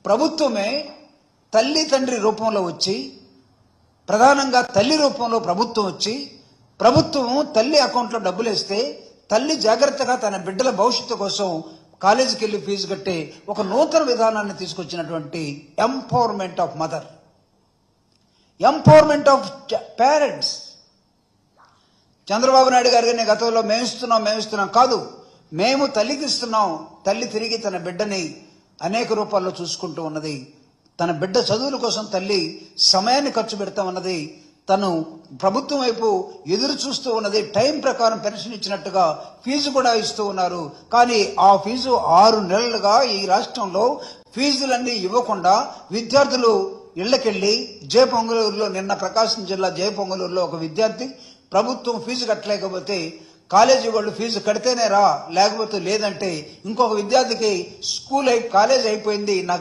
ప్రభుత్వమే తల్లి తండ్రి రూపంలో వచ్చి, ప్రధానంగా తల్లి రూపంలో ప్రభుత్వం వచ్చి, ప్రభుత్వం తల్లి అకౌంట్లో డబ్బులు వేస్తే తల్లి జాగ్రత్తగా తన బిడ్డల భవిష్యత్తు కోసం కాలేజీకి వెళ్ళి ఫీజు కట్టే ఒక నూతన విధానాన్ని తీసుకొచ్చినటువంటి empowerment of mother, empowerment of parents. Chandrababu Naidu గారిని గతంలో మేమిస్తున్నాం కాదు, మేము తల్లికి ఇస్తున్నాం. తల్లి తిరిగి తన బిడ్డని అనేక రూపాల్లో చూసుకుంటూ ఉన్నది. తన బిడ్డ చదువుల కోసం తల్లి సమయాన్ని ఖర్చు పెడతా ఉన్నది. తను ప్రభుత్వం వైపు ఎదురు చూస్తూ ఉన్నది. టైం ప్రకారం పెన్షన్ ఇచ్చినట్టుగా ఫీజు కూడా ఇస్తూ ఉన్నారు. కానీ ఆ ఫీజు 6 నెలలుగా ఈ రాష్ట్రంలో ఫీజులన్నీ ఇవ్వకుండా విద్యార్థులు ఇళ్లకెళ్లి జయపొంగలూరులో, నిన్న ప్రకాశం జిల్లా జయపొంగలూరులో ఒక విద్యార్థి ప్రభుత్వం ఫీజు కట్టలేకపోతే కాలేజీ వాళ్ళు ఫీజు కడితేనే రా, లేకపోతే లేదంటే ఇంకొక విద్యార్థికి కాలేజ్ అయిపోయింది, నాకు